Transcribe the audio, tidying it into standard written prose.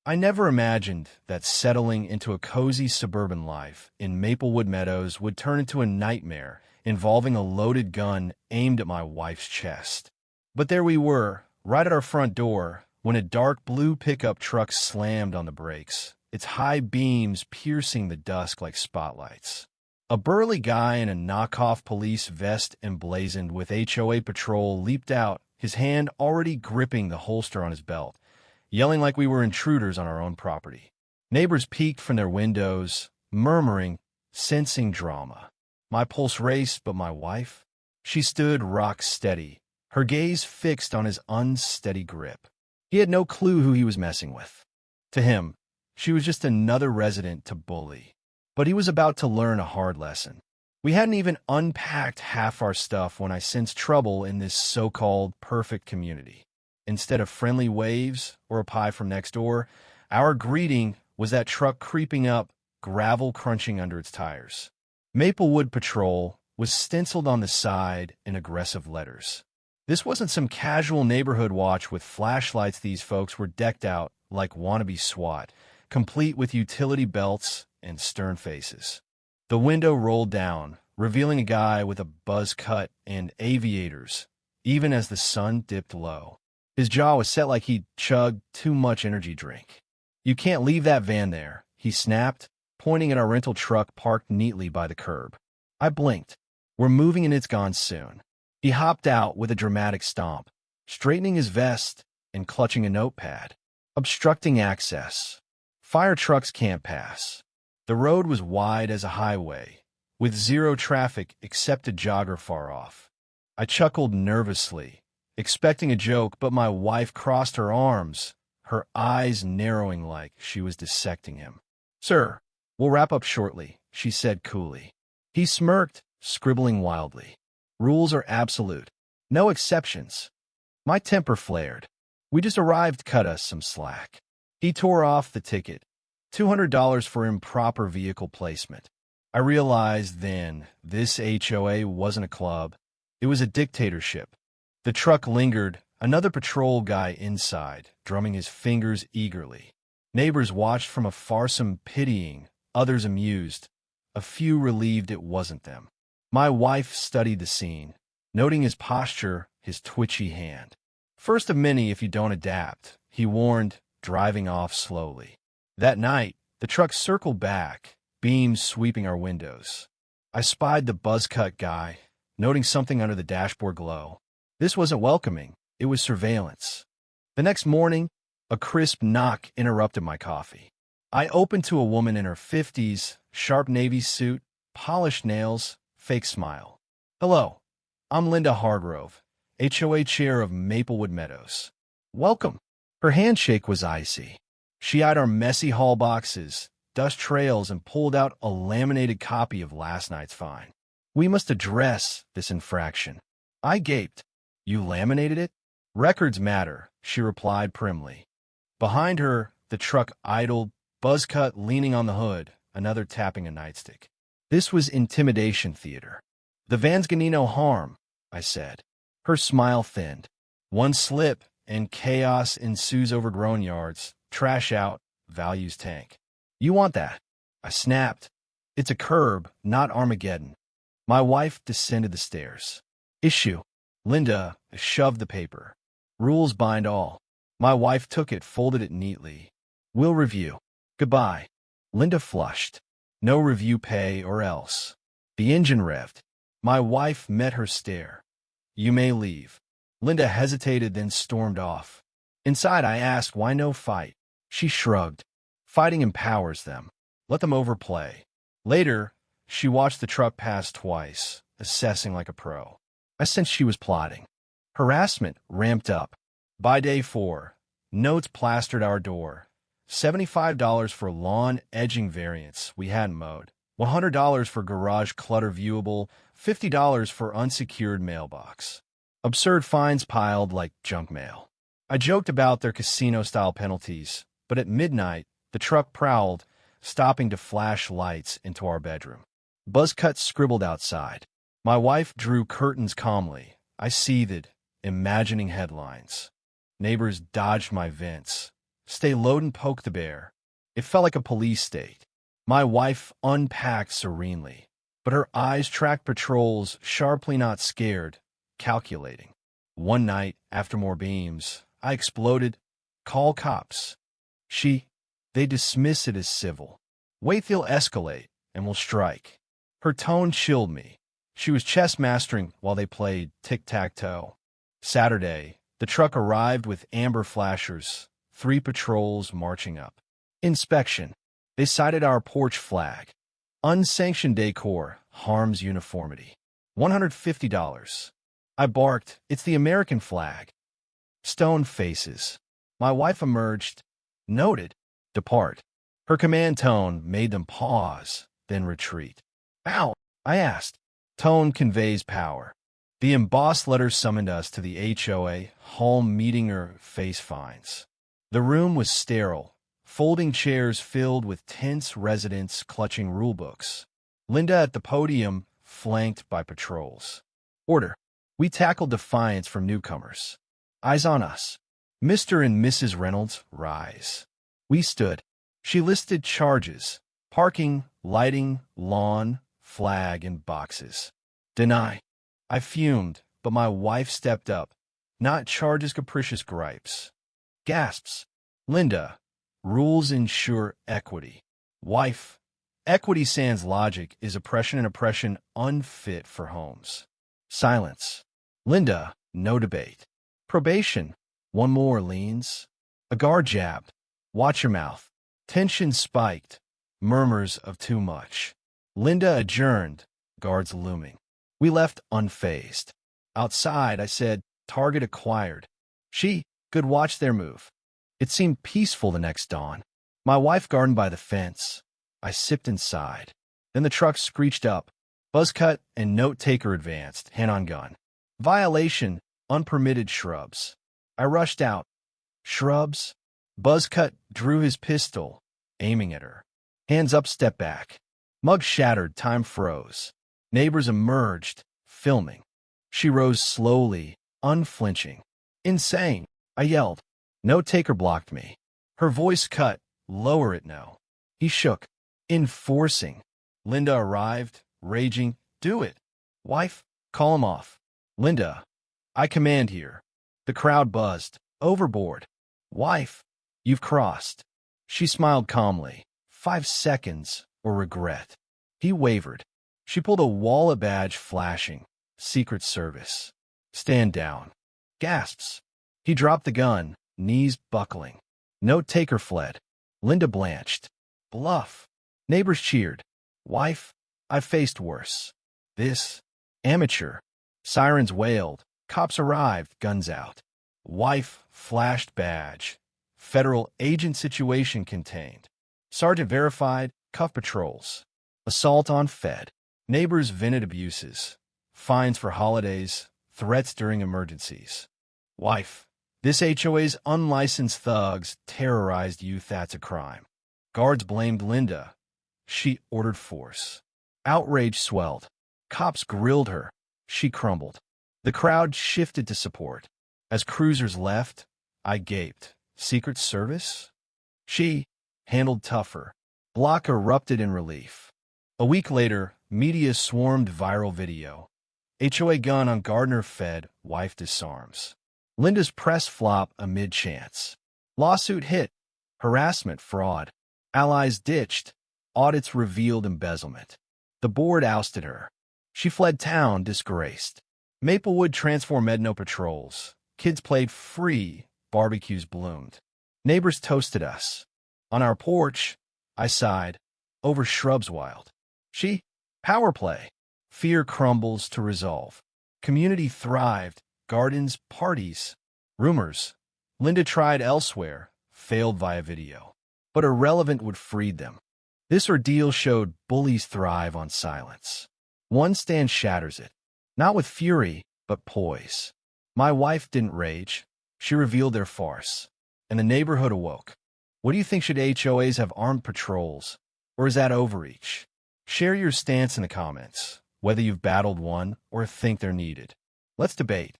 I never imagined that settling into a cozy suburban life in Maplewood Meadows would turn into a nightmare involving a loaded gun aimed at my wife's chest. But there we were, right at our front door, when a dark blue pickup truck slammed on the brakes, its high beams piercing the dusk like spotlights. A burly guy in a knockoff police vest emblazoned with HOA patrol leaped out, his hand already gripping the holster on his belt, yelling like we were intruders on our own property. Neighbors peeked from their windows, murmuring, sensing drama. My pulse raced, but my wife? She stood rock steady, her gaze fixed on his unsteady grip. He had no clue who he was messing with. To him, she was just another resident to bully. But he was about to learn a hard lesson. We hadn't even unpacked half our stuff when I sensed trouble in this so-called perfect community. Instead of friendly waves or a pie from next door, our greeting was that truck creeping up, gravel crunching under its tires. Maplewood Patrol was stenciled on the side in aggressive letters. This wasn't some casual neighborhood watch with flashlights. These folks were decked out like wannabe SWAT, complete with utility belts and stern faces. The window rolled down, revealing a guy with a buzz cut and aviators, even as the sun dipped low. His jaw was set like he'd chugged too much energy drink. "You can't leave that van there," he snapped, pointing at our rental truck parked neatly by the curb. I blinked. "We're moving and it's gone soon." He hopped out with a dramatic stomp, straightening his vest and clutching a notepad. "Obstructing access. Fire trucks can't pass." The road was wide as a highway, with zero traffic except a jogger far off. I chuckled nervously, expecting a joke, but my wife crossed her arms, her eyes narrowing like she was dissecting him. "Sir, we'll wrap up shortly," she said coolly. He smirked, scribbling wildly. "Rules are absolute. No exceptions." My temper flared. "We just arrived, cut us some slack." He tore off the ticket. $200 for improper vehicle placement. I realized then this HOA wasn't a club. It was a dictatorship. The truck lingered, another patrol guy inside, drumming his fingers eagerly. Neighbors watched from afar, some pitying, others amused, a few relieved it wasn't them. My wife studied the scene, noting his posture, his twitchy hand. "First of many if you don't adapt," he warned, driving off slowly. That night, the truck circled back, beams sweeping our windows. I spied the buzz-cut guy, noting something under the dashboard glow. This wasn't welcoming, it was surveillance. The next morning, a crisp knock interrupted my coffee. I opened to a woman in her 50s, sharp navy suit, polished nails, fake smile. "Hello, I'm Linda Hargrove, HOA chair of Maplewood Meadows. Welcome." Her handshake was icy. She eyed our messy hall boxes, dust trails, and pulled out a laminated copy of last night's fine. "We must address this infraction." I gaped. "You laminated it?" "Records matter," she replied primly. Behind her, the truck idled, buzzcut leaning on the hood, another tapping a nightstick. This was intimidation theater. "The van's gonna need no harm," I said. Her smile thinned. One slip, and chaos ensues. Overgrown yards, trash out, values tank. "You want that?" I snapped. "It's a curb, not Armageddon." My wife descended the stairs. "Issue." Linda shoved the paper. "Rules bind all." My wife took it, folded it neatly. "We'll review. Goodbye." Linda flushed. "No review, pay or else." The engine revved. My wife met her stare. "You may leave." Linda hesitated, then stormed off. Inside, I asked, "Why no fight?" She shrugged. "Fighting empowers them. Let them overplay." Later, she watched the truck pass twice, assessing like a pro. I sensed she was plotting. Harassment ramped up. By day 4, notes plastered our door. $75 for lawn edging variance we hadn't mowed. $100 for garage clutter viewable. $50 for unsecured mailbox. Absurd fines piled like junk mail. I joked about their casino-style penalties, but at midnight, the truck prowled, stopping to flash lights into our bedroom. Buzzcuts scribbled outside. My wife drew curtains calmly. I seethed, imagining headlines. Neighbors dodged my vents, Stay low and poke the bear. It felt like a police state. My wife unpacked serenely, but her eyes tracked patrols, sharply not scared, calculating. One night, after more beams, I exploded. Call cops. They dismiss it as civil. Wait, they'll escalate, and we'll strike. Her tone chilled me. She was chess mastering while they played tic-tac-toe. Saturday, the truck arrived with amber flashers, 3 patrols marching up. Inspection. They cited our porch flag. Unsanctioned decor harms uniformity. $150. I barked, it's the American flag. Stone faces. My wife emerged. Noted. Depart. Her command tone made them pause, then retreat. Ow, I asked. Tone conveys power. The embossed letter summoned us to the HOA home meeting or face fines. The room was sterile, folding chairs filled with tense residents clutching rulebooks. Linda at the podium, flanked by patrols. Order. We tackled defiance from newcomers. Eyes on us. Mr. and Mrs. Reynolds, rise. We stood. She listed charges: parking, lighting, lawn, flag, and boxes. Deny. I fumed, but my wife stepped up. Not charges, capricious gripes. Gasps. Linda. Rules ensure equity. Wife. Equity sans logic is oppression, and oppression unfit for homes. Silence. Linda. No debate. Probation. One more leans. A guard jabbed. Watch your mouth. Tension spiked. Murmurs of too much. Linda adjourned. Guards looming. We left unfazed. Outside, I said, target acquired. She could watch their move. It seemed peaceful the next dawn. My wife gardened by the fence. I sipped inside. Then the truck screeched up. Buzzcut and note-taker advanced, hand on gun. Violation, unpermitted shrubs. I rushed out. Shrubs? Buzzcut drew his pistol, aiming at her. Hands up, step back. Mug shattered, time froze. Neighbors emerged, filming. She rose slowly, unflinching. Insane, I yelled. Note-taker blocked me. Her voice cut, lower it no. He shook. Enforcing. Linda arrived, raging. Do it. Wife, call him off. Linda, I command here. The crowd buzzed. Overboard. Wife, you've crossed. She smiled calmly. 5 seconds or regret. He wavered. She pulled a wallet badge flashing. Secret Service. Stand down. Gasps. He dropped the gun, knees buckling. Note-taker fled. Linda blanched. Bluff. Neighbors cheered. Wife, I've faced worse. This. Amateur. Sirens wailed. Cops arrived, guns out. Wife flashed badge. Federal agent situation contained. Sergeant verified, cuff patrols. Assault on Fed. Neighbors vented abuses. Fines for holidays. Threats during emergencies. Wife. This HOA's unlicensed thugs terrorized youth. That's a crime. Guards blamed Linda. She ordered force. Outrage swelled. Cops grilled her. She crumbled. The crowd shifted to support. As cruisers left, I gaped. Secret Service? She handled tougher. Block erupted in relief. A week later, media swarmed viral video. HOA gun on Gardner fed, wife disarms. Linda's press flop amid chants. Lawsuit hit. Harassment, fraud. Allies ditched. Audits revealed embezzlement. The board ousted her. She fled town, disgraced. Maplewood transformed Medno patrols. Kids played free. Barbecues bloomed. Neighbors toasted us. On our porch, I sighed. Over shrubs wild. She, power play. Fear crumbles to resolve. Community thrived. Gardens, parties. Rumors. Linda tried elsewhere. Failed via video. But irrelevant would freed them. This ordeal showed bullies thrive on silence. One stand shatters it. Not with fury, but poise. My wife didn't rage. She revealed their farce. And the neighborhood awoke. What do you think? Should HOAs have armed patrols? Or is that overreach? Share your stance in the comments, whether you've battled one or think they're needed. Let's debate.